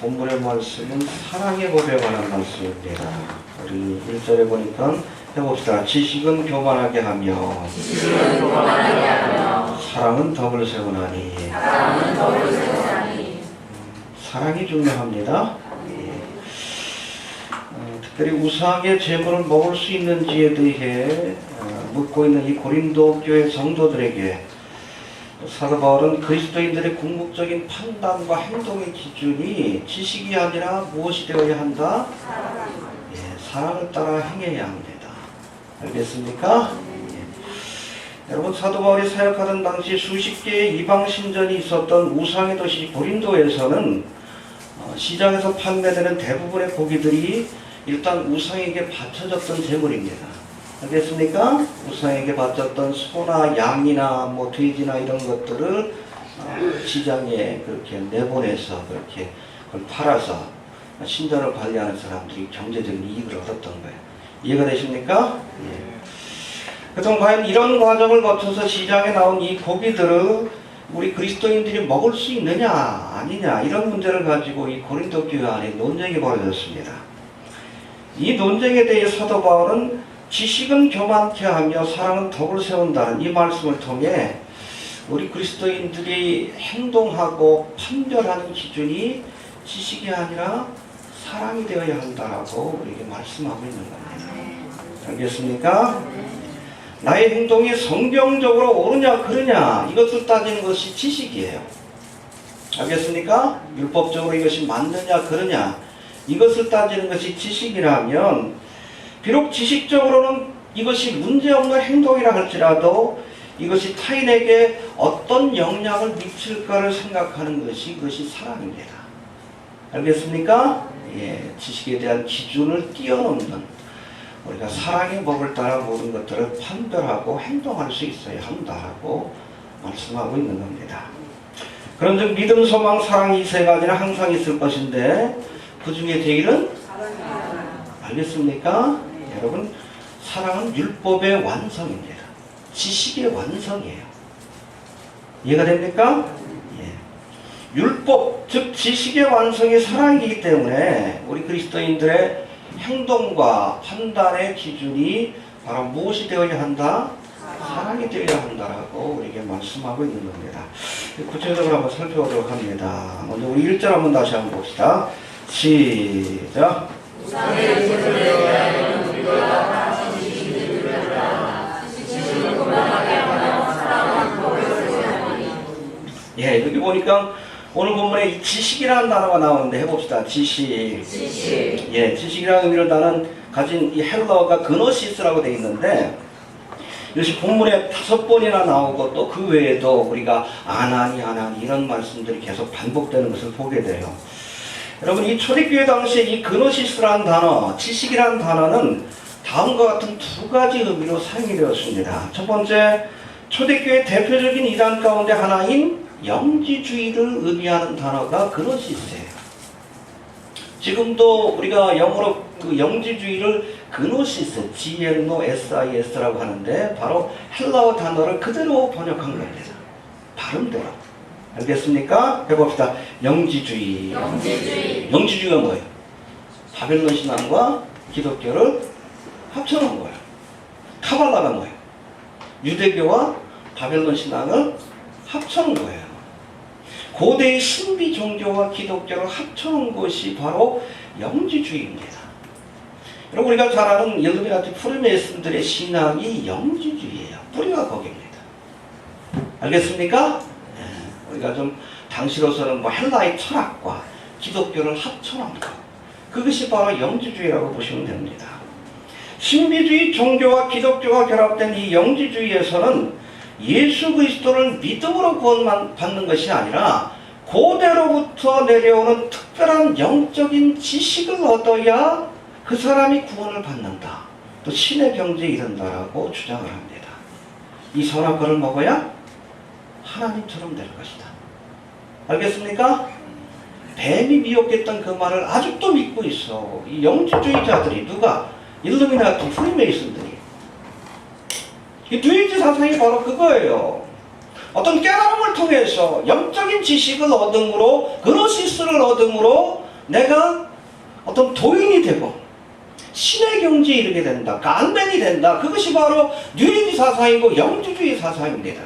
본문의 말씀은 사랑의 법에 관한 말씀입니다. 우리 1절에 보니까 해봅시다. 지식은 교만하게 하며 사랑은 덕을 세우나니. 사랑이 중요합니다. 특별히 우상의 제물을 먹을 수 있는지에 대해 묻고 있는 이 고린도 교회 성도들에게 사도 바울은 그리스도인들의 궁극적인 판단과 행동의 기준이 지식이 아니라 무엇이 되어야 한다? 사랑을 따라 행해야 합니다. 알겠습니까? 여러분, 사도 바울이 사역하던 당시 수십 개의 이방 신전이 있었던 우상의 도시 고린도에서는 시장에서 판매되는 대부분의 고기들이 일단 우상에게 바쳐졌던 제물입니다. 알겠습니까? 우상에게 바쳤던 소나 양이나 뭐 돼지나 이런 것들을 시장에 그렇게 내보내서 그렇게 그걸 팔아서 신전을 관리하는 사람들이 경제적인 이익을 얻었던 거예요. 이해가 되십니까? 예. 그럼 과연 이런 과정을 거쳐서 시장에 나온 이 고기들을 우리 그리스도인들이 먹을 수 있느냐 아니냐 이런 문제를 가지고 이 고린도 교회 안에 논쟁이 벌어졌습니다. 이 논쟁에 대해 사도 바울은 지식은 교만케 하며 사랑은 덕을 세운다는 이 말씀을 통해 우리 그리스도인들이 행동하고 판별하는 기준이 지식이 아니라 사랑이 되어야 한다라고 우리에게 말씀하고 있는 겁니다. 알겠습니까? 나의 행동이 성경적으로 옳으냐 그르냐 이것을 따지는 것이 지식이에요. 알겠습니까? 율법적으로 이것이 맞느냐 그르냐 이것을 따지는 것이 지식이라면 비록 지식적으로는 이것이 문제없는 행동이라 할지라도 이것이 타인에게 어떤 영향을 미칠까를 생각하는 것이 그것이 사랑입니다. 알겠습니까? 예, 지식에 대한 기준을 뛰어넘는 우리가 사랑의 법을 따라 모든 것들을 판별하고 행동할 수 있어야 한다고 말씀하고 있는 겁니다. 그런즉 믿음, 소망, 사랑 이 세 가지는 항상 있을 것인데 그 중에 제일은 알겠습니까? 여러분, 사랑은 율법의 완성입니다. 지식의 완성이에요. 이해가 됩니까? 예. 율법, 즉 지식의 완성이 사랑이기 때문에 우리 그리스도인들의 행동과 판단의 기준이 바로 무엇이 되어야 한다? 사랑이 되어야 한다라고 우리에게 말씀하고 있는 겁니다. 구체적으로 한번 살펴보도록 합니다. 먼저 우리 1절 한번 다시 한번 봅시다. 시작. 예, 여기 보니까 오늘 본문에 이 지식이라는 단어가 나오는데 해봅시다. 지식. 예, 지식이라는 의미를 가진 이 헬러가 그노시스라고 되어 있는데 이것이 본문에 5번이나 나오고 또 그 외에도 우리가 아나니 이런 말씀들이 계속 반복되는 것을 보게 돼요. 여러분, 이 초대교회 당시에 이 그노시스라는 단어, 지식이라는 단어는 다음과 같은 두 가지 의미로 사용이 되었습니다. 첫 번째, 초대교회 대표적인 이단 가운데 하나인 영지주의를 의미하는 단어가 그노시스예요. 지금도 우리가 영어로 그 영지주의를 그노시스, GNOSIS라고 하는데 바로 헬라어 단어를 그대로 번역한 겁니다. 발음대로. 알겠습니까? 해봅시다. 영지주의. 영지주의가 뭐예요? 바벨론 신앙과 기독교를 합쳐놓은 거예요. 카발라가 뭐예요? 유대교와 바벨론 신앙을 합쳐놓은 거예요. 고대의 신비 종교와 기독교를 합쳐놓은 것이 바로 영지주의입니다. 여러분, 우리가 잘 아는 일루미나티 프리메이슨들의 신앙이 영지주의예요. 뿌리가 거기입니다. 알겠습니까? 우리가 좀 당시로서는 뭐 헬라의 철학과 기독교를 합쳐놓은 것, 그것이 바로 영지주의라고 보시면 됩니다. 신비주의 종교와 기독교가 결합된 이 영지주의에서는 예수 그리스도를 믿음으로 구원받는 것이 아니라 고대로부터 내려오는 특별한 영적인 지식을 얻어야 그 사람이 구원을 받는다, 또 신의 경지에 이른다라고 주장을 합니다. 이 선악과를 먹어야 하나님처럼 될 것이다. 알겠습니까? 뱀이 미혹했던 그 말을 아직도 믿고 있어. 이 영지주의자들이 누가? 일루미나티 프리메이슨들이. 이 뉘에지 사상이 바로 그거예요. 어떤 깨달음을 통해서 영적인 지식을 얻음으로, 그노시스를 얻음으로 내가 어떤 도인이 되고 신의 경지에 이르게 된다. 간벤이 된다. 그것이 바로 뉴에이지 사상이고 영주주의 사상입니다.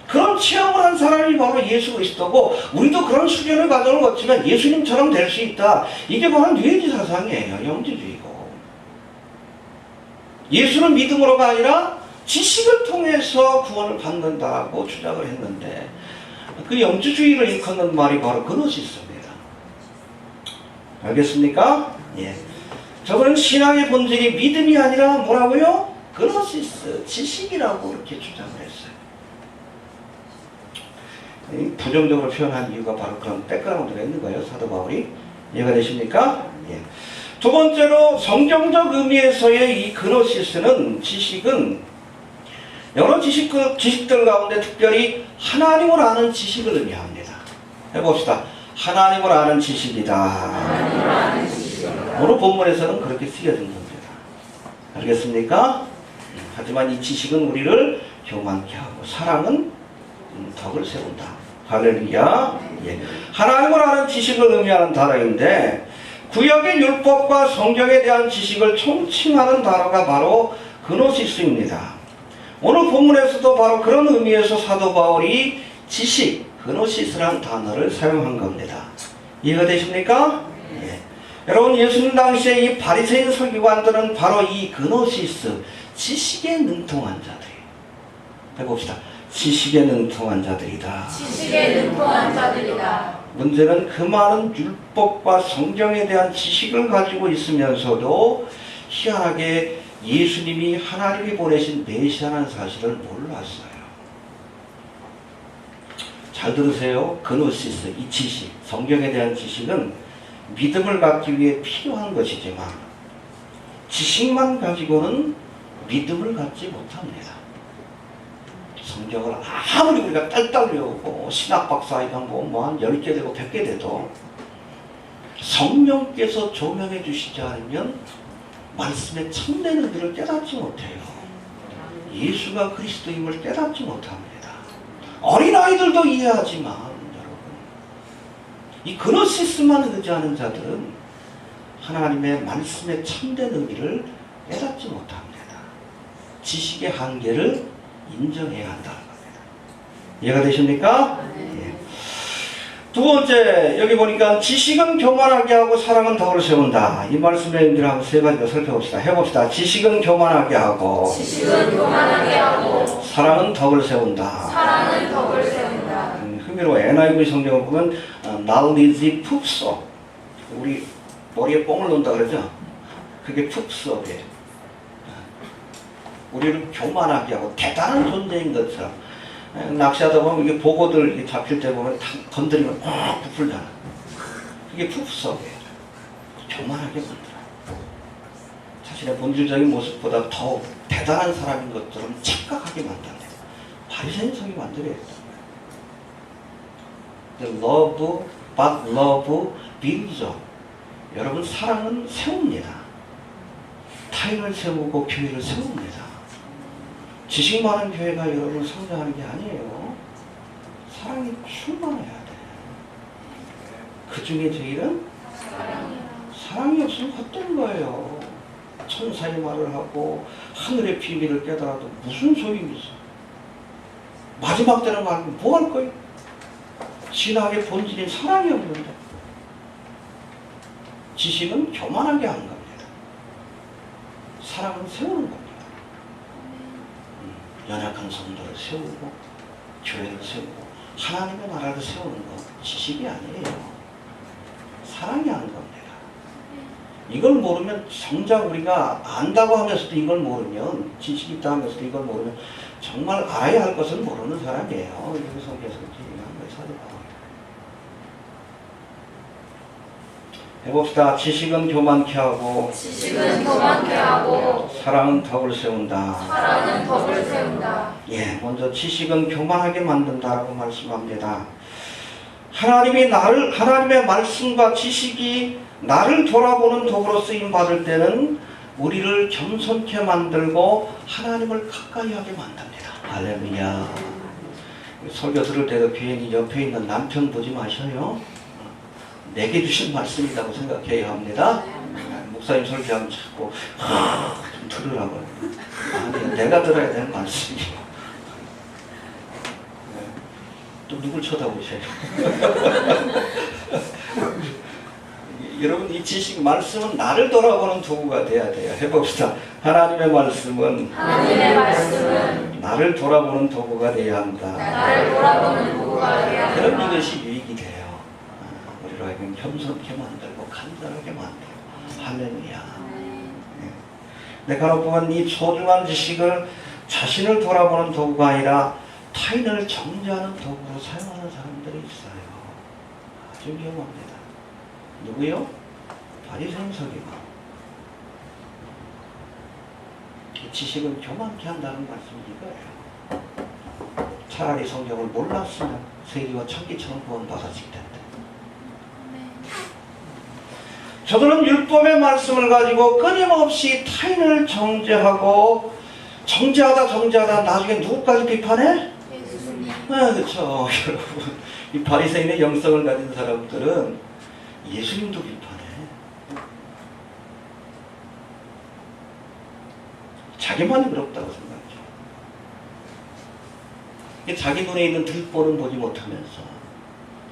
그런 체험을 한 사람이 바로 예수 그리스도고, 우리도 그런 수련의 과정을 거치면 예수님처럼 될 수 있다. 이게 바로 뉴에이지 사상이에요. 영주주의고. 예수는 믿음으로가 아니라 지식을 통해서 구원을 받는다고 주장을 했는데, 그 영주주의를 일컫는 말이 바로 그노시스입니다. 알겠습니까? 예. 저거는 신앙의 본질이 믿음이 아니라 뭐라고요? 그노시스, 지식이라고 이렇게 주장을 했어요. 부정적으로 표현한 이유가 바로 그런 백그라운드가 있는 거예요. 사도 바울이. 이해가 되십니까? 예. 두 번째로 성경적 의미에서의 이 그노시스는, 지식은 여러 지식들 가운데 특별히 하나님을 아는 지식을 의미합니다. 해봅시다. 하나님을 아는 지식이다. 오늘 본문에서는 그렇게 쓰여진 겁니다. 알겠습니까? 하지만 이 지식은 우리를 교만케 하고 사랑은 덕을 세운다. 할렐루야. 예. 하나님을 아는 지식을 의미하는 단어인데, 구약의 율법과 성경에 대한 지식을 총칭하는 단어가 바로 그노시스입니다. 오늘 본문에서도 바로 그런 의미에서 사도 바울이 지식, 그노시스라는 단어를 사용한 겁니다. 이해가 되십니까? 예. 여러분, 예수님 당시에 이 바리새인 서기관들은 바로 이 그노시스, 지식에 능통한 자들이에요. 해봅시다. 지식에 능통한 자들이다. 지식에 능통한 자들이다. 문제는 그 많은 율법과 성경에 대한 지식을 가지고 있으면서도 희한하게 예수님이 하나님이 보내신 메시아라는 사실을 몰랐어요. 잘 들으세요. 그노시스, 이 지식, 성경에 대한 지식은 믿음을 갖기 위해 필요한 것이지만 지식만 가지고는 믿음을 갖지 못합니다. 성경을 아무리 우리가 딸딸 외우고 신학박사이가 한 10개 되고 100개 돼도 성령께서 조명해 주시지 않으면 말씀의 참된 의미를 깨닫지 못해요. 예수가 그리스도임을 깨닫지 못합니다. 어린아이들도 이해하지만 여러분, 이 그노시스만 의지하는 자들은 하나님의 말씀의 참된 의미를 깨닫지 못합니다. 지식의 한계를 인정해야 한다는 겁니다. 이해가 되십니까? 예. 두 번째, 여기 보니까 지식은 교만하게 하고 사랑은 덕을 세운다. 이 말씀의 의미를 한번 세 가지로 살펴봅시다. 해봅시다. 지식은 교만하게 하고, 지식은 교만하게 하고 사랑은 덕을 세운다. 사랑은 덕을 세운다. 흥미로워. NIV 성경을 보면 knowledge puffs up. 우리 머리에 뽕을 놓는다 그러죠? 그게 puffs up이에요. 우리를 교만하게 하고 대단한 존재인 것처럼. 낚시하다 보면 이게 보고들 잡힐 때 보면 건드리면 부풀잖아. 그게 푸프석이에요. 교만하게 만들어요. 자신의 본질적인 모습보다 더 대단한 사람인 것처럼 착각하게 만듭니다. 바리새인 성이 만들어야겠다. love, but love builds up. 여러분, 사랑은 세웁니다. 타인을 세우고 교회를 세웁니다. 지식 많은 교회가 여러분 성장하는 게 아니에요. 사랑이 충만해야 돼. 그 중에 제일은 사랑이 없으면 헛된 거예요. 천사의 말을 하고 하늘의 비밀을 깨달아도 무슨 소용이 있어. 마지막 때는 말고 뭐 할 거예요? 신학의 본질인 사랑이 없는데. 지식은 교만하게 하는 겁니다. 사랑은 세우는 겁니다. 연약한 성도를 세우고 교회를 세우고 하나님의 나라를 세우는 것, 지식이 아니에요. 사랑이 하는 겁니다. 이걸 모르면 정작 우리가 안다고 하면서도 이걸 모르면, 지식이 있다 하면서도 이걸 모르면 정말 알아야 할 것을 모르는 사람이에요. 이렇게 성경에서 얘기한 거예요. 사도 바울. 해봅시다. 지식은 교만케 하고, 지식은 교만케 하고 사랑은 덕을 세운다. 사랑은 덕을 세운다. 예, 먼저 지식은 교만하게 만든다라고 말씀합니다. 하나님의 말씀과 지식이 나를 돌아보는 도구로 쓰임 받을 때는 우리를 겸손케 만들고 하나님을 가까이 하게 만듭니다. 할렐루야. 설교 들을 때도 괜히 옆에 있는 남편 보지 마셔요. 내게 주신 말씀이라고 생각해야 합니다. 목사님 설교하면 자꾸 좀 들으라고. 아니, 내가 들어야 되는 말씀이에요. 또 누굴 쳐다보세요? 여러분, 이 지식 말씀은 나를 돌아보는 도구가 돼야 돼요. 해봅시다. 하나님의 말씀은 나를 돌아보는 도구가 돼야 한다. 나를 돌아보는 도구가 되어야 한다. 그럼 이것이 유익이 돼요. 우리로 하여금 겸손케 만들고 간절하게 만들고. 할렐루야. 내가 보면 이 소중한 지식을 자신을 돌아보는 도구가 아니라 타인을 정죄하는 도구로 사용하는 사람들이 있어요. 아주 위험합니다. 누구요? 바리새인 서기관. 이 지식은 교만케 한다는 말씀이 이거예요. 차라리 성경을 몰랐으면 세리와 천기처럼 구원받았을 텐데. 저들은 율법의 말씀을 가지고 끊임없이 타인을 정죄하고 정죄하다 나중에 누구까지 비판해? 예수님. 그렇죠. 여러분, 이 바리새인의 영성을 가진 사람들은 예수님도 비판해. 자기만이 그렇다고 생각해. 자기 눈에 있는 들보는 보지 못하면서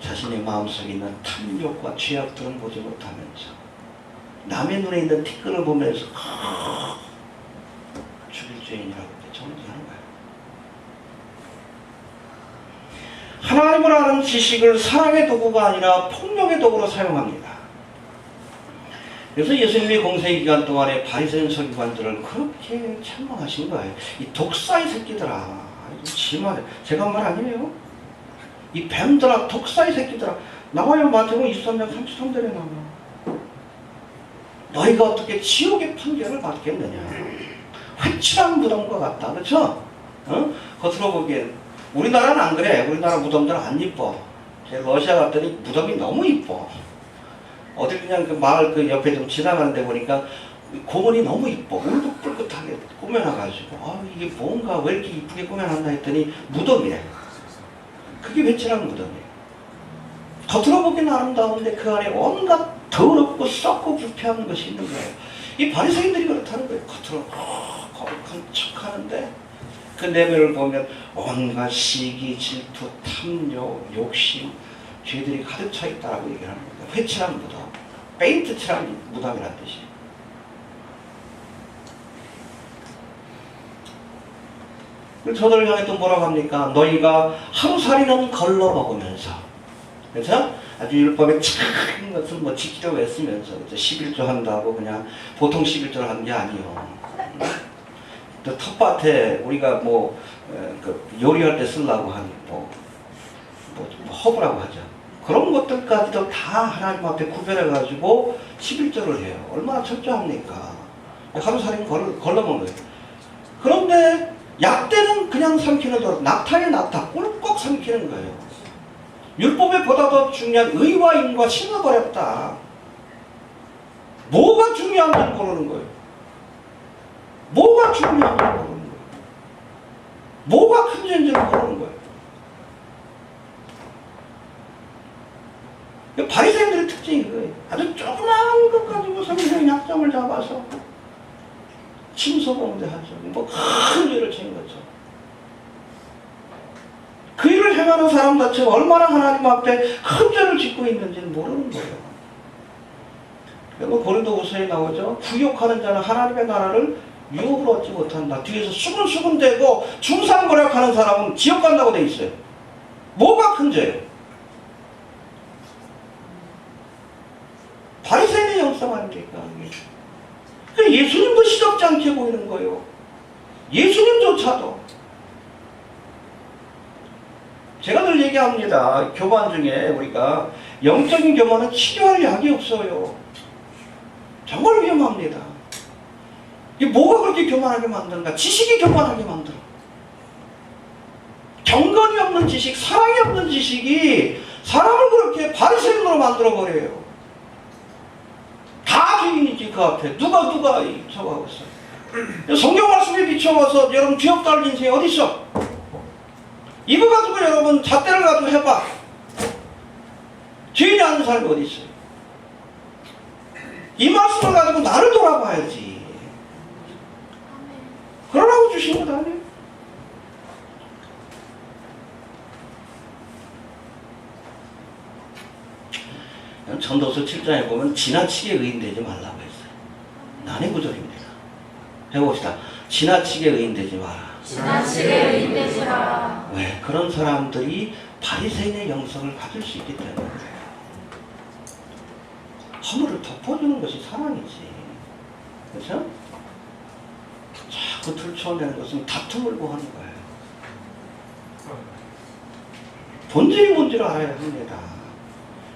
자신의 마음속에 있는 탐욕과 죄악들은 보지 못하면서 남의 눈에 있는 티끌을 보면서 죽일 죄인이라고 정죄하는 거예요. 하나님을 아는 지식을 사랑의 도구가 아니라 폭력의 도구로 사용합니다. 그래서 예수님이 공생의 기간 동안에 바리새인 서기관들을 그렇게 책망하신 거예요. 이 독사의 새끼들아, 심하네. 제가 한 말 아니에요. 이 뱀들아, 독사의 새끼들아, 나와요. 마태복음 23장 33절에 나와. 너희가 어떻게 지옥의 판결을 받겠느냐. 회칠한 무덤과 같다. 그렇죠? 겉으로 보기엔 우리나라는 안 그래. 우리나라 무덤들은 안 이뻐. 제가 러시아 갔더니 무덤이 너무 이뻐. 어디 그냥 그 마을 그 옆에 좀 지나가는데 보니까 고문이 너무 이뻐. 울긋불긋하게 꾸며놔가지고 이게 뭔가 왜 이렇게 이쁘게 꾸며놨나 했더니 무덤이래. 그게 회칠한 무덤이에요. 겉으로 보기는 아름다운데 그 안에 온갖 더럽고 썩고 부패한 것이 있는 거예요. 이 바리새인들이 그렇다는 거예요. 겉으로 거룩한 척하는데 그 내면을 보면 온갖 시기, 질투, 탐욕, 욕심, 죄들이 가득 차 있다라고 얘기를 하는 겁니다. 회칠한 무덤, 페인트 칠한 무덤이라는 뜻이에요. 저들을 향해 또 뭐라고 합니까? 너희가 하루살이는 걸러 먹으면서, 그렇죠? 아주 율법에 착한 것은 뭐 지키려고 애쓰면서 11조 한다고 그냥 보통 11조를 하는 게 아니요. 또 텃밭에 우리가 그 요리할 때 쓰려고 하는 허브라고 하죠. 그런 것들까지도 다 하나님 앞에 구별해가지고 11조를 해요. 얼마나 철저합니까? 하루살이 걸러먹는 거예요. 그런데 약대는 그냥 삼키는 줄 알고 낙타에 낙타 꿀꺽 삼키는 거예요. 율법에 보다 더 중요한 의와 인과 신을 버렸다. 뭐가 중요한지 모르는 거예요. 뭐가 중요한지 모르는 거예요. 뭐가 큰 죄인지 모르는 거예요. 바리새인들의 특징이 그거예요. 아주 조그마한 것 가지고 성경의 약점을 잡아서 침소봉대하죠. 큰 죄를 지은 거죠. 그 일을 행하는 사람 자체가 얼마나 하나님 앞에 큰 죄를 짓고 있는지는 모르는 거예요. 그리고 고린도후서에 나오죠. 부욕하는 자는 하나님의 나라를 유업으로 얻지 못한다. 뒤에서 수근수근대고 중상고략하는 사람은 지옥 간다고 돼 있어요. 뭐가 큰 죄예요? 바리새인의 영성 아닙니까? 예수님도 시덥지 않게 보이는 거예요. 예수님조차도. 제가 늘 얘기합니다. 교만 중에 우리가 영적인 교만은 치료할 약이 없어요. 정말 위험합니다. 이게 뭐가 그렇게 교만하게 만드는가? 지식이 교만하게 만들어. 경건이 없는 지식, 사랑이 없는 지식이 사람을 그렇게 바리새인으로 만들어버려요. 다 죄인이지 그 앞에. 누가 저거 하고 있어요. 성경 말씀에 비춰봐서 여러분 죄 없다 할 인생이 어디 있어? 이거 가지고 여러분 잣대를 가지고 해봐. 죄인 온전히 아는 사람이 어디 있어요? 이 말씀을 가지고 나를 돌아봐야지. 그러라고 주신 것 아니에요? 전도서 7장에 보면 지나치게 의인되지 말라고 했어요. 난해 구절입니다. 해봅시다. 지나치게 의인되지 마라. 지나치게 의인되지 마라. 왜? 그런 사람들이 바리새인의 영성을 가질 수 있기 때문에 그래요. 허물을 덮어주는 것이 사랑이지. 그렇죠? 자꾸 들춰내는 것은 다툼을 구하는 거예요. 본질이 뭔지를 알아야 합니다.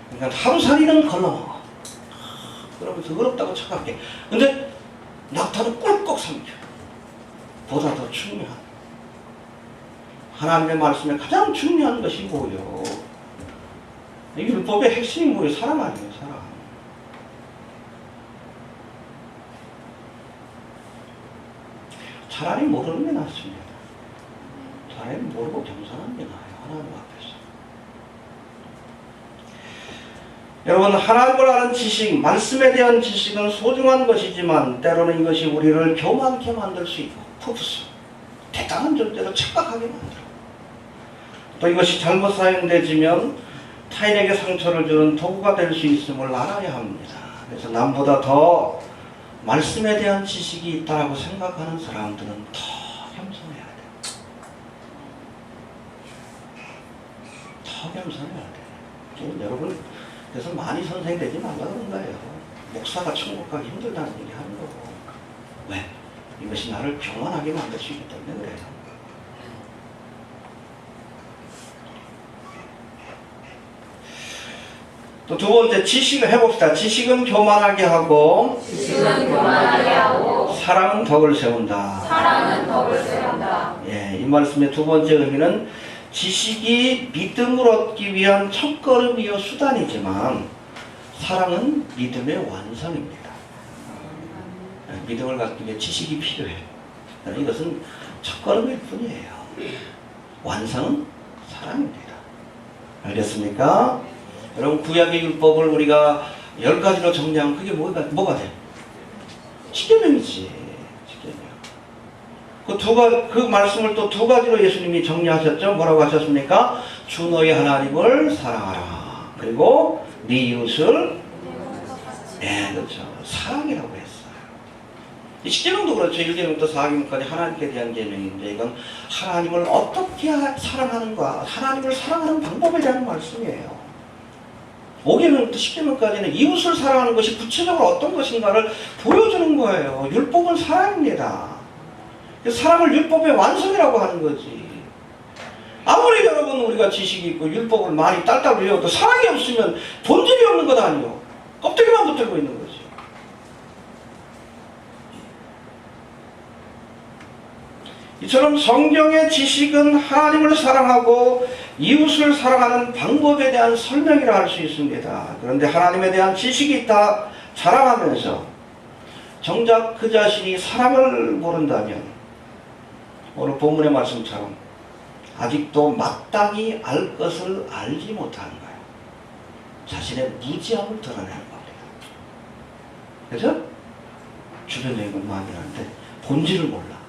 그러니까 하루살이는 걸러먹어. 그러면서 어렵다고 착각해. 근데 낙타는 꿀꺽 삼켜. 보다 더 중요한 하나님의 말씀에 가장 중요한 것이 뭐요? 이 율법의 핵심이 뭐예요? 사랑 아니에요? 사랑. 차라리 모르는 게 낫습니다. 차라리 모르고 겸손한 게 나아요. 하나님 앞에서. 여러분, 하나님을 아는 지식, 말씀에 대한 지식은 소중한 것이지만 때로는 이것이 우리를 교만케 만들 수 있고 푸푸스, 대단한 존재로 착각하게 만들어. 또 이것이 잘못 사용되지면 타인에게 상처를 주는 도구가 될 수 있음을 알아야 합니다. 그래서 남보다 더 말씀에 대한 지식이 있다고 생각하는 사람들은 더 겸손해야 돼. 더 겸손해야 돼. 여러분, 그래서 많이 선생이 되지 말라고 그런 거예요. 목사가 천국 가기 힘들다는 얘기 하는 거고. 왜? 이것이 나를 교만하게 만들 수 있기 때문에 그래요. 또 두 번째, 지식을 해봅시다. 지식은 교만하게 하고, 사랑은 덕을 세운다. 예, 이 말씀의 두 번째 의미는 지식이 믿음을 얻기 위한 첫걸음이요 수단이지만 사랑은 믿음의 완성입니다. 믿음을 갖기 위해 지식이 필요해요. 이것은 첫걸음일 뿐이에요. 완성은 사랑입니다. 알겠습니까? 여러분, 구약의 율법을 우리가 10가지로 정리하면 그게 뭐가 돼? 십계명이지. 그 말씀을 또 두 가지로 예수님이 정리하셨죠. 뭐라고 하셨습니까? 주 너희 하나님을 사랑하라. 그리고 네 이웃을, 네, 그렇죠. 사랑이라고 했어요. 이 십계명도 그렇죠. 1계명부터 4계명까지 하나님께 대한 계명인데 이건 하나님을 어떻게 사랑하는가, 하나님을 사랑하는 방법에 대한 말씀이에요. 5계명부터 10계명까지는 이웃을 사랑하는 것이 구체적으로 어떤 것인가를 보여주는 거예요. 율법은 사랑입니다. 사랑을 율법의 완성이라고 하는 거지. 아무리 여러분 우리가 지식이 있고 율법을 많이 딸딸 외워도 사랑이 없으면 본질이 없는 것 아니요. 껍데기만 붙들고 있는 거지. 이처럼 성경의 지식은 하나님을 사랑하고 이웃을 사랑하는 방법에 대한 설명이라 할 수 있습니다. 그런데 하나님에 대한 지식이 있다 자랑하면서 정작 그 자신이 사랑을 모른다면 오늘 본문의 말씀처럼 아직도 마땅히 알 것을 알지 못하는 거예요. 자신의 무지함을 드러내는 겁니다. 그래서 주변적인 건 마음이 나는데 본질을 몰라.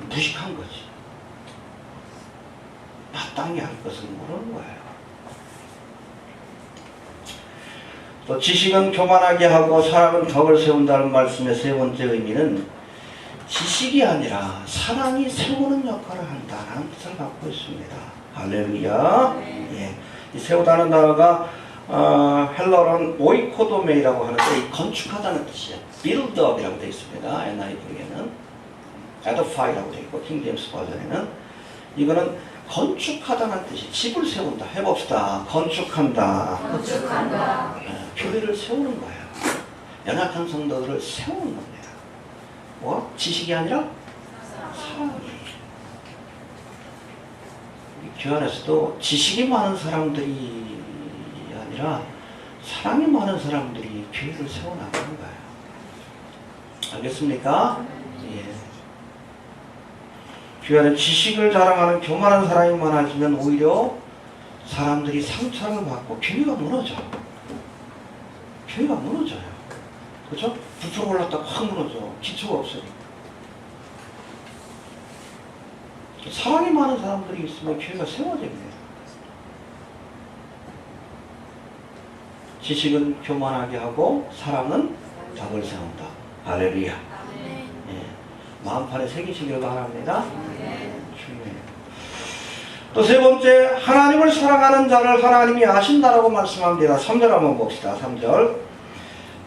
무식한 거지. 마땅히 알 것을 모르는 거예요. 또 지식은 교만하게 하고 사람은 덕을 세운다는 말씀의 세 번째 의미는 지식이 아니라 사랑이 세우는 역할을 한다는 뜻을 갖고 있습니다. 할렐루야. 예. 이 세우다는 단어가 헬러어는 오이코도메이라고 하는데 이 건축하다는 뜻이에요. build up이라고 되어 있습니다. NIV에는 edify라고 되어 있고 킹제임스 버전에는 이거는 건축하다는 뜻이 집을 세운다. 해봅시다. 건축한다. 교회를 세우는 거예요. 연약한 성도들을 세우는 겁니다. 뭐? 지식이 아니라 사랑이. 교회 안에서도 지식이 많은 사람들이 아니라 사랑이 많은 사람들이 교회를 세워나가는 거예요. 알겠습니까? 예. 교회 안에 지식을 자랑하는 교만한 사람이 많아지면 오히려 사람들이 상처를 받고 교회가 무너져요. 교회가 무너져요. 그렇죠? 부풀어 올랐다가 확 무너져. 기초가 없으니까. 사랑이 많은 사람들이 있으면 교회가 세워집니다. 지식은 교만하게 하고 사랑은 덕을 세운다. 할렐루야. 예. 마음판에 새기시기를 바랍니다. 중요해요. 또 세 번째, 하나님을 사랑하는 자를 하나님이 아신다라고 말씀합니다. 3절 한번 봅시다. 3절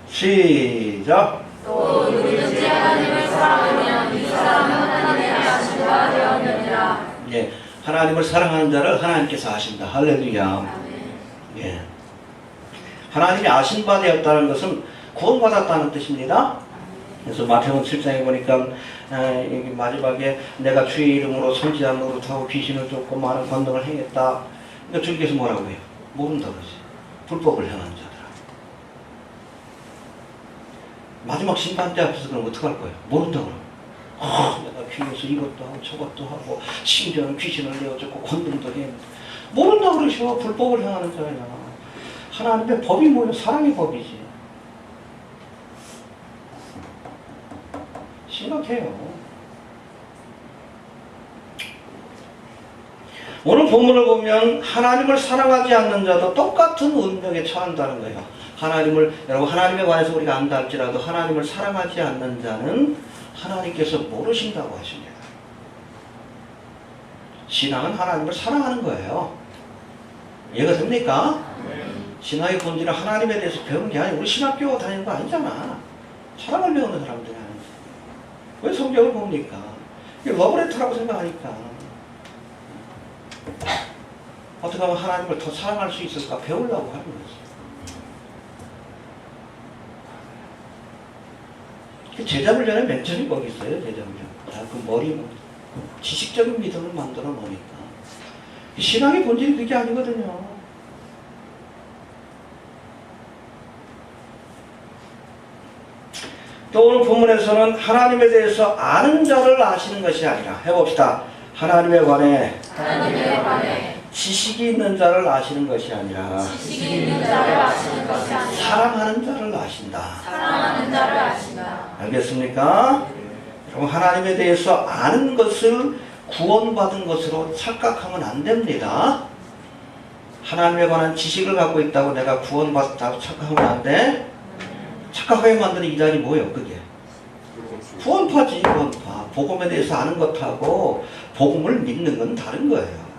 시작. 또 누구든지 하나님을 사랑하면 이 사람은 하나님의 아신 바 되었느니라. 예, 하나님을 사랑하는 자를 하나님께서 아신다. 할렐루야. 예. 하나님이 아신 바 되었다는 것은 구원받았다는 뜻입니다. 그래서 마태복음 7장에 보니까 여기 마지막에 내가 주의 이름으로 선지자 노릇하고 귀신을 쫓고 많은 권능을 행했다. 그러니까 주님께서 뭐라고 해요? 모른다 그러지. 불법을 행하는 자들아. 마지막 심판대 앞에서 그럼 어떡할 거예요? 모른다 그러면. 내가 귀에서 이것도 하고 저것도 하고 심지어는 귀신을 내어쫓고 권능도 해. 모른다 그러셔. 불법을 행하는 자야. 하나님의 법이 뭐예요? 사랑의 법이지. 심각해요. 오늘 본문을 보면 하나님을 사랑하지 않는 자도 똑같은 운명에 처한다는 거예요. 여러분 하나님에 관해서 우리가 안다 할지라도 하나님을 사랑하지 않는 자는 하나님께서 모르신다고 하십니다. 신앙은 하나님을 사랑하는 거예요. 이해가 됩니까? 신앙의 본질은 하나님에 대해서 배우는 게 아니고 우리 신학교 다니는 거 아니잖아. 사랑을 배우는 사람들이 아니지. 왜 성경을 봅니까? 이게 러브레터라고 생각하니까. 어떻게 하면 하나님을 더 사랑할 수 있을까 배우려고 하는 거지. 제자훈련에 멘토링이 거기 있어요. 제자훈련. 그 머리 지식적인 믿음을 만들어 놓으니까. 신앙의 본질이 그게 아니거든요. 또 오늘 본문에서는 하나님에 대해서 아는 자를 아시는 것이 아니라 해봅시다. 하나님에 관해 지식이 있는 자를 아시는 것이 아니라 사랑하는 자를 아신다. 사랑하는 자를 아신다. 알겠습니까? 여러분 하나님에 대해서 아는 것을 구원받은 것으로 착각하면 안 됩니다. 하나님에 관한 지식을 갖고 있다고 내가 구원받았다고 착각하면 안 돼. 착각하게 만드는 이단이 뭐예요? 그게 구원파지. 구원파. 복음에 대해서 아는 것하고 복음을 믿는 건 다른 거예요.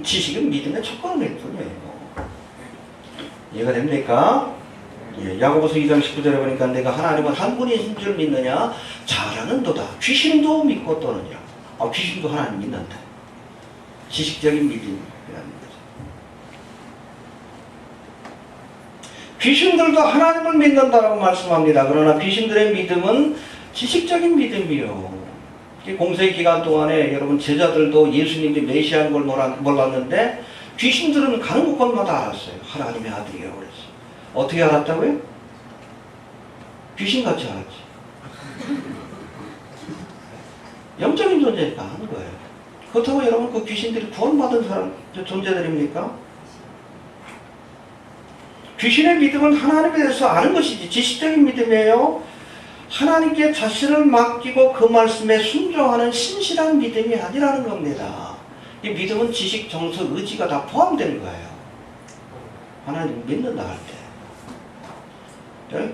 지식은 믿음의 첫걸음일 뿐이에요. 이해가 됩니까? 예, 야고보서 2장 19절에 보니까 내가 하나님은 한 분이신 줄 믿느냐? 잘하는도다. 귀신도 믿고 떠느니라. 귀신도 하나님 믿는다. 지식적인 믿음이라는 거죠. 귀신들도 하나님을 믿는다라고 말씀합니다. 그러나 귀신들의 믿음은 지식적인 믿음이요. 공세 기간 동안에 여러분 제자들도 예수님이 메시아인 걸 몰랐는데 귀신들은 가는 곳마다 알았어요. 하나님의 아들이라고 그랬어요. 어떻게 알았다고요? 귀신같이 알았지. 영적인 존재니까 아는 거예요. 그렇다고 여러분 그 귀신들이 구원받은 사람 존재들입니까? 귀신의 믿음은 하나님에 대해서 아는 것이지 지식적인 믿음이에요. 하나님께 자신을 맡기고 그 말씀에 순종하는 신실한 믿음이 아니라는 겁니다. 이 믿음은 지식, 정서, 의지가 다 포함되는 거예요. 하나님 믿는다 할 때.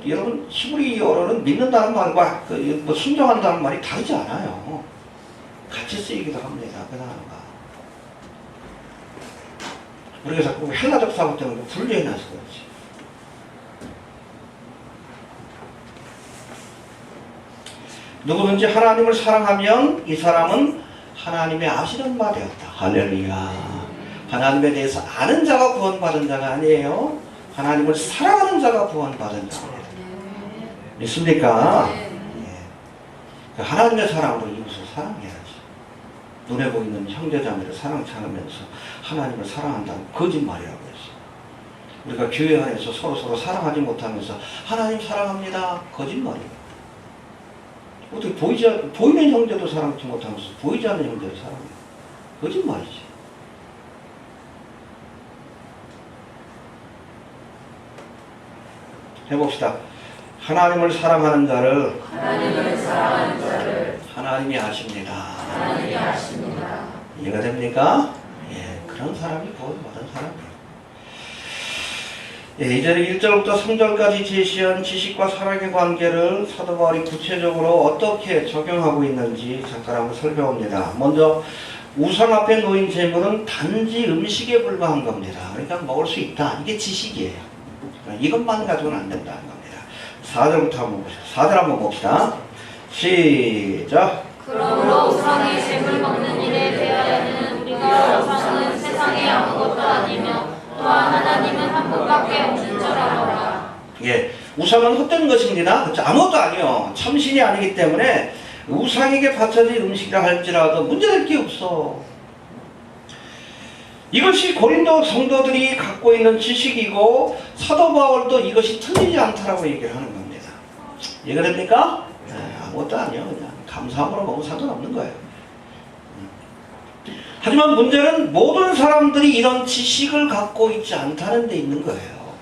여러분 히브리어로는 믿는다는 말과 순종한다는 말이 다르지 않아요. 같이 쓰이기도 합니다. 그 단어가. 우리가 자꾸 헬라적 사고 때문에 분리해놔서 그렇지. 누구든지 하나님을 사랑하면 이 사람은 하나님의 아시는 바 되었다. 할렐루야. 하나님에 대해서 아는 자가 구원받은 자가 아니에요. 하나님을 사랑하는 자가 구원받은 자입니다. 믿습니까? 예. 하나님의 사랑으로 이웃을 사랑해야지. 눈에 보이는 형제자매를 사랑하면서 하나님을 사랑한다는 거짓말이라고 했어. 우리가 교회 안에서 서로 사랑하지 못하면서 하나님 사랑합니다. 거짓말이에요. 어떻게 보이는 형제도 사랑하지 못하면서 보이지 않는 형제를 사랑해요. 거짓말이지. 해봅시다. 하나님을 사랑하는 자를 하나님을 사랑하는 자를 하나님이 아십니다. 하나님이 아십니다. 이해가 됩니까? 예, 그런 사람이 구원받은 사람이에요. 예, 이제 1절부터 3절까지 제시한 지식과 사랑의 관계를 사도 바울이 구체적으로 어떻게 적용하고 있는지 잠깐 한번 살펴봅니다. 먼저 우상 앞에 놓인 재물은 단지 음식에 불과한 겁니다. 그러니까 먹을 수 있다. 이게 지식이에요. 이것만 가지고는 안 된다는 겁니다. 4절부터 한번 봅시다. 4절 한번 봅시다. 시작. 그러므로 우상의 재물 먹는 일에 대하여는 우리가 우상은 세상에 아무것도 아니며 또한 하나님은 한 분밖에 없는 줄 알아라. 예, 우상은 헛된 것입니다. 그렇죠? 아무것도 아니요. 참신이 아니기 때문에 우상에게 바쳐진 음식이라 할지라도 문제될 게 없어. 이것이 고린도 성도들이 갖고 있는 지식이고 사도 바울도 이것이 틀리지 않다라고 얘기를 하는 겁니다. 이해가 됩니까? 네, 아무것도 아니요. 그냥 감사함으로 먹으면 상관없는 거예요. 하지만 문제는 모든 사람들이 이런 지식을 갖고 있지 않다는 데 있는 거예요.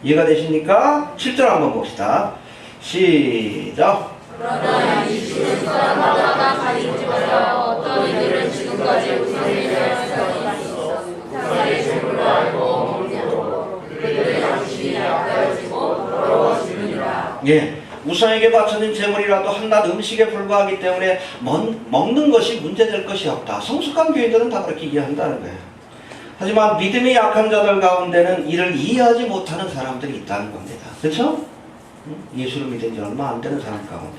이해가 되십니까? 7절 한번 봅시다. 시작. 그러나 이 지식은 사람마다 가지고 있어 어떤 이들은 지금까지 우상에 대한 생각이 있어 우상의 재물로 알고 먹는 그들의 양심이 약해지고 더러워지느니라. 예, 우상에게 바쳐진 재물이라도 한낱 음식에 불과하기 때문에 먹는 것이 문제될 것이 없다. 성숙한 교인들은 다 그렇게 이해한다는 거예요. 하지만 믿음이 약한 자들 가운데는 이를 이해하지 못하는 사람들이 있다는 겁니다. 그렇죠? 예수를 믿은 지 얼마 안 되는 사람 가운데,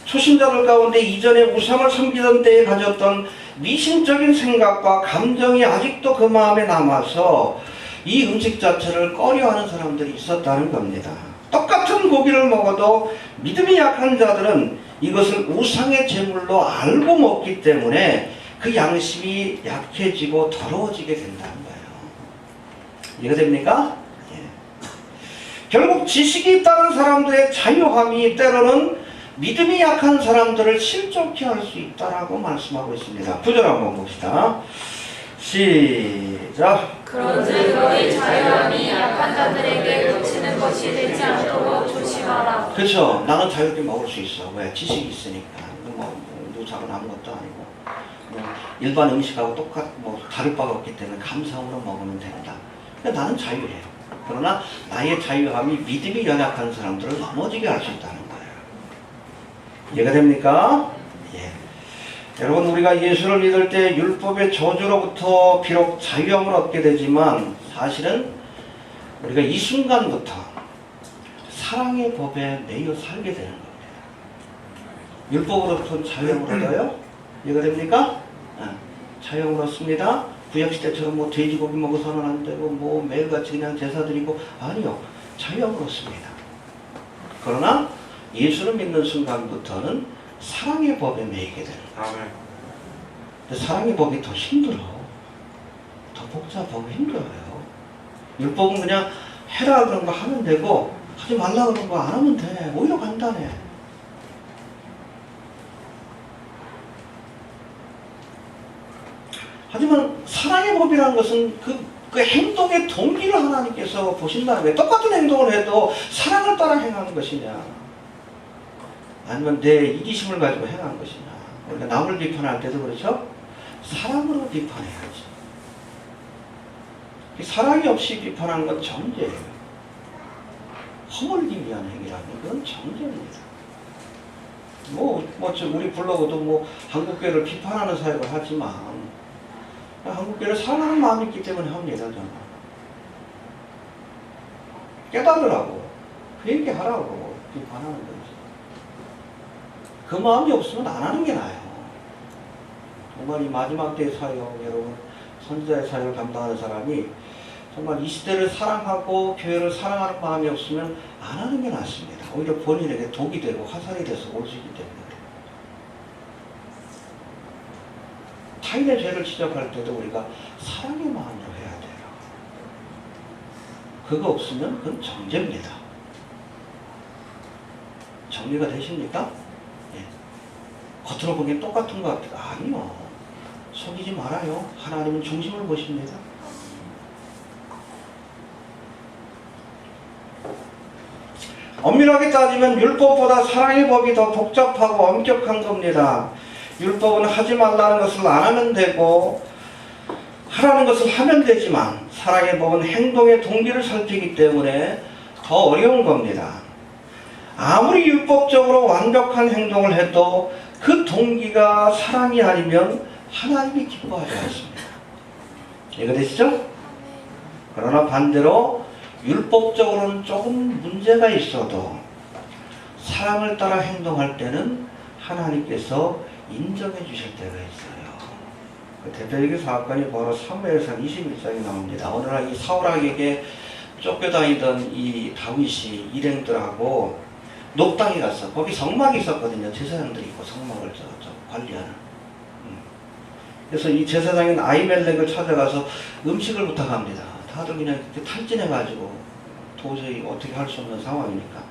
초신자들 가운데 이전에 우상을 섬기던 때에 가졌던 미신적인 생각과 감정이 아직도 그 마음에 남아서 이 음식 자체를 꺼려하는 사람들이 있었다는 겁니다. 똑같은 고기를 먹어도 믿음이 약한 자들은 이것을 우상의 제물로 알고 먹기 때문에 그 양심이 약해지고 더러워지게 된다는 거예요. 이해가 됩니까? 예. 결국 지식이 있다는 사람들의 자유함이 때로는 믿음이 약한 사람들을 실족케 할 수 있다라고 말씀하고 있습니다. 9절 한번 봅시다. 시작. 그런즉 너희 자유함이 약한 자들에게 그치는 것이 되지 않도록 조심하라. 그렇죠. 나는 자유롭게 먹을 수 있어. 왜? 지식이 있으니까. 누구작은 아무것도 아니고 일반 음식하고 다를 바가 없기 때문에 감사함으로 먹으면 된다. 그러니까 나는 자유해요. 그러나 나의 자유함이 믿음이 연약한 사람들을 넘어지게 할 수 있다는 거예요. 이해가 됩니까? 예. 여러분, 우리가 예수를 믿을 때 율법의 저주로부터 비록 자유함을 얻게 되지만 사실은 우리가 이 순간부터 사랑의 법에 매여 살게 되는 겁니다. 율법으로부터 자유함을 얻어요? 이해가 됩니까? 자유함을 얻습니다. 구약시대처럼 돼지고기 먹어서는 안 되고 매일같이 그냥 제사 드리고, 아니요. 자유함을 얻습니다. 그러나 예수를 믿는 순간부터는 사랑의 법에 매이게 되는 거예요. 근데 사랑의 법이 더 힘들어. 더 복잡하고 힘들어요. 율법은 그냥 해라 그런 거 하면 되고, 하지 말라 그런 거 안 하면 돼. 오히려 간단해. 하지만 사랑의 법이라는 것은 그 행동의 동기를 하나님께서 보신다는 거예요. 똑같은 행동을 해도 사랑을 따라 행하는 것이냐, 아니면 내 이기심을 가지고 행하는 것이냐. 우리가 남을 비판할 때도 그렇죠? 사랑으로 비판해야지. 사랑이 없이 비판하는 건 정죄예요. 허물기 위한 행위라는 건 정죄입니다. 우리 블로그도 한국교회를 비판하는 사역을 하지만 한국교회를 사랑하는 마음이 있기 때문에 합니다. 저는. 깨달으라고, 그 얘기 하라고 비판하는 거지. 그 마음이 없으면 안 하는 게 나아요. 정말 이 마지막 때의 사역, 여러분, 선지자의 사역을 감당하는 사람이 정말 이 시대를 사랑하고 교회를 사랑하는 마음이 없으면 안 하는 게 낫습니다. 오히려 본인에게 독이 되고 화살이 돼서 올 수 있기 때문에. 타인의 죄를 지적할 때도 우리가 사랑의 마음으로 해야 돼요. 그거 없으면 그건 정죄입니다. 정리가 되십니까? 예. 겉으로 보기엔 똑같은 것 같아요. 아니요. 속이지 말아요. 하나님은 중심을 보십니다. 엄밀하게 따지면 율법보다 사랑의 법이 더 복잡하고 엄격한 겁니다. 율법은 하지 말라는 것을 안 하면 되고 하라는 것을 하면 되지만 사랑의 법은 행동의 동기를 살피기 때문에 더 어려운 겁니다. 아무리 율법적으로 완벽한 행동을 해도 그 동기가 사랑이 아니면 하나님이 기뻐하지 않습니다. 이해되시죠? 그러나 반대로 율법적으로는 조금 문제가 있어도 사랑을 따라 행동할 때는 하나님께서 인정해 주실 때가 있어요. 그 대표적인 사건이 바로 사무엘상 21장에 나옵니다. 어느 날 이 사울왕에게 쫓겨다니던 이 다윗이 일행들하고 녹당에 갔어. 거기 성막이 있었거든요. 제사장들이 있고 성막을 관리하는. 그래서 이 제사장인 아히멜렉을 찾아가서 음식을 부탁합니다. 다들 그냥 탈진해가지고 도저히 어떻게 할 수 없는 상황이니까.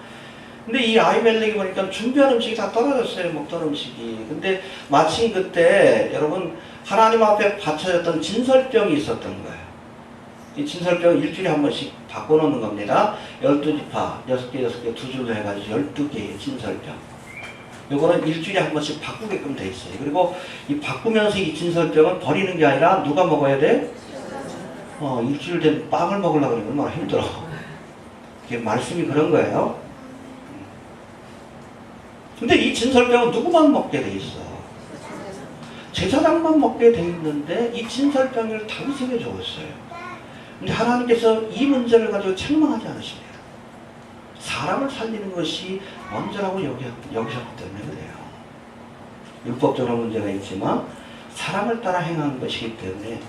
근데 이 아히멜렉이 보니까 준비한 음식이 다 떨어졌어요. 먹던 음식이. 근데 마침 그때 여러분 하나님 앞에 바쳐졌던 진설병이 있었던 거예요. 이 진설병을 일주일에 한 번씩 바꿔놓는 겁니다. 12지파, 6개, 6개, 두 줄로 해가지고 12개의 진설병. 요거는 일주일에 한 번씩 바꾸게끔 돼 있어요. 그리고 이 바꾸면서 이 진설병은 버리는 게 아니라 누가 먹어야 돼? 일주일 된 빵을 먹으려고 그러면 얼마나 힘들어. 이게 말씀이 그런 거예요. 근데 이 진설병은 누구만 먹게 돼 있어? 제사장만 먹게 돼 있는데 이 진설병을 다윗에게 줬어요. 근데 하나님께서 이 문제를 가지고 책망하지 않으십니다. 사람을 살리는 것이 먼저라고 여기셨기 때문에 그래요. 율법적으로 문제가 있지만 사람을 따라 행하는 것이기 때문에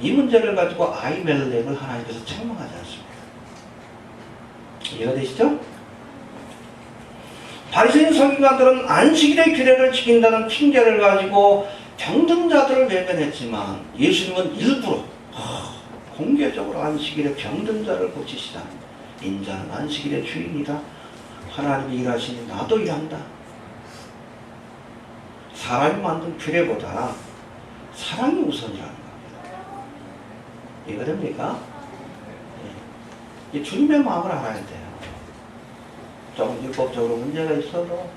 이 문제를 가지고 아히멜렉을 하나님께서 책망하지 않습니다. 이해가 되시죠? 바리새인 서기관들은 안식일의 규례를 지킨다는 핑계를 가지고 병든 자들을 외면했지만 예수님은 일부러 공개적으로 안식일에 병든 자를 고치시다. 인자는 안식일의 주인이다. 하나님이 일하시니 나도 일한다. 사람이 만든 규례보다 사랑이 우선이라는 겁니다. 이해가 됩니까? 예. 주님의 마음을 알아야 돼요. 조금 율법적으로 문제가 있어도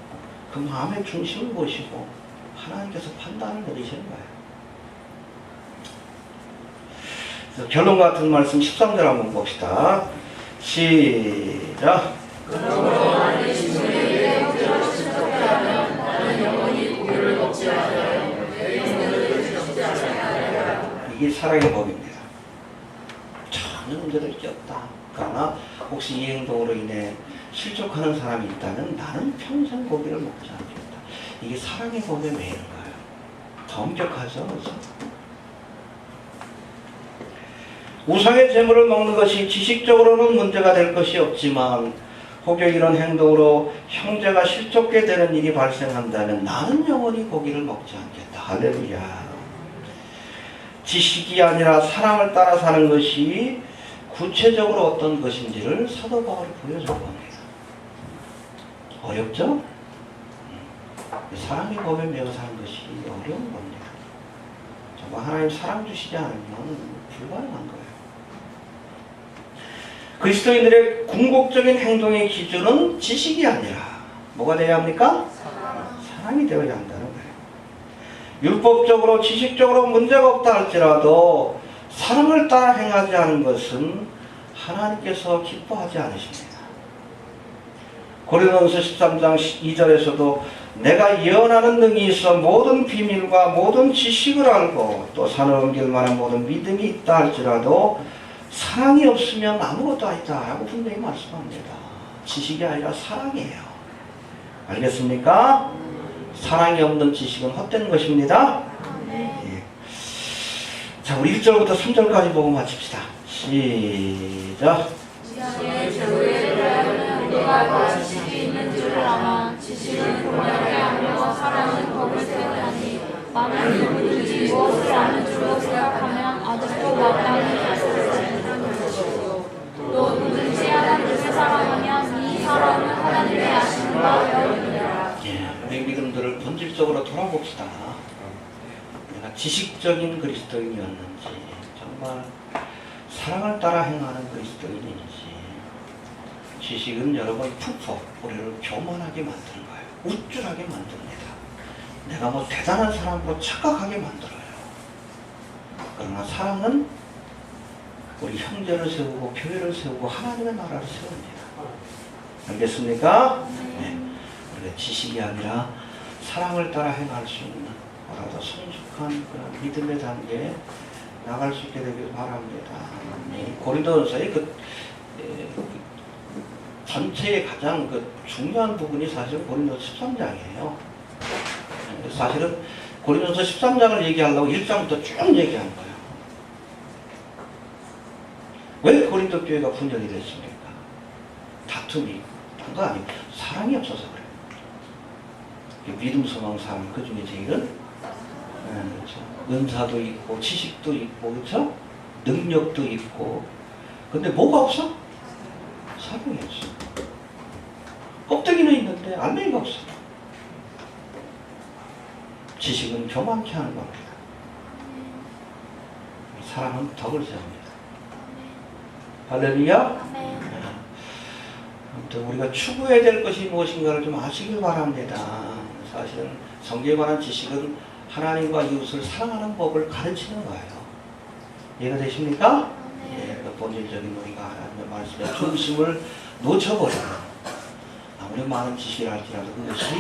그 마음의 중심을 보시고 하나님께서 판단을 내리시는 거예요. 그래서 결론 같은 말씀 13절 한번 봅시다. 시작. 이게 사랑의 법입니다. 전혀 문제될 게 없다. 그러나 혹시 이 행동으로 인해 실족하는 사람이 있다면 나는 평생 고기를 먹지 않겠다. 이게 사랑의 법의 매인 거예요. 더 엄격하죠. 그렇죠? 우상의 재물을 먹는 것이 지식적으로는 문제가 될 것이 없지만 혹여 이런 행동으로 형제가 실족게 되는 일이 발생한다면 나는 영원히 고기를 먹지 않겠다. 할렐루야. 지식이 아니라 사랑을 따라 사는 것이 구체적으로 어떤 것인지를 사도 바울이 보여준 겁니다. 어렵죠? 사랑의 법에 매어 사는 것이 어려운 겁니다. 정말 하나님 사랑 주시지 않으면 불가능한 거예요. 그리스도인들의 궁극적인 행동의 기준은 지식이 아니라 뭐가 되어야 합니까? 사랑이 되어야 한다는 거예요. 율법적으로 지식적으로 문제가 없다 할지라도 사랑을 따라 행하지 않은 것은 하나님께서 기뻐하지 않으십니다. 고린도전서 13장 2절에서도 내가 예언하는 능이 있어 모든 비밀과 모든 지식을 알고 또 산을 옮길 만한 모든 믿음이 있다 할지라도 사랑이 없으면 아무것도 아니다 라고 분명히 말씀합니다. 지식이 아니라 사랑이에요. 알겠습니까? 사랑이 없는 지식은 헛된 것입니다. 예. 자, 우리 1절부터 3절까지 보고 마칩시다. 시작. 우리가 지식이 있는 줄을 아마 지식은 공평하게 하며 사랑은 법을 세우나니 만일 누구든지 무엇을 아는 줄로 생각하면 아직도 마땅히 가르치는 것이고 또 누구든지 하나님을 사랑하면 이 사랑은 하나님의 아심과 배움이니라. 우리 믿음들을 본질적으로 돌아봅시다. 내가 지식적인 그리스도인이었는지 정말 사랑을 따라 행하는 그리스도인인지 지식은 여러분 푸푸 우리를 교만하게 만드는 거예요. 우쭐하게 만듭니다. 내가 뭐 대단한 사람으로 착각하게 만들어요. 그러나 사랑은 우리 형제를 세우고 교회를 세우고 하나님의 나라를 세웁니다. 알겠습니까? 네. 우리가 지식이 아니라 사랑을 따라 행할 수 있는 뭐라도 성숙한 그런 믿음의 단계에 나갈 수 있게 되길 바랍니다. 고린도전서의 전체의 가장 중요한 부분이 사실은 고린도서 13장이에요. 사실은 고린도서 13장을 얘기하려고 1장부터 쭉 얘기한 거예요. 왜 고린도 교회가 분열이 됐습니까? 다툼이 딴 거 아니고 사랑이 없어서 그래요. 믿음, 소망, 사랑 그 중에 제일은 그렇죠. 은사도 있고 지식도 있고 그렇죠? 능력도 있고 근데 뭐가 없어? 사랑이 없어. 껍데기는 있는데 알맹이가 없어. 지식은 교만케 하는 겁니다. 사랑은 덕을 세웁니다. 할렐루야. 아무튼 우리가 추구해야 될 것이 무엇인가를 좀 아시길 바랍니다. 사실은 성경에 관한 지식은 하나님과 이웃을 사랑하는 법을 가르치는 거예요. 이해가 되십니까? 예, 본질적인 우리가 하나님의 말씀에 중심을 놓쳐버려요. 아무리 많은 지식을 할지라도 그것이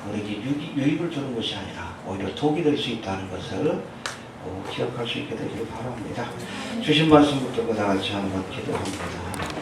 우리에게 유익을 주는 것이 아니라 오히려 독이 될 수 있다는 것을 기억할 수 있게 되기를 바랍니다. 주신 말씀 붙들고 다 같이 한번 기도합니다.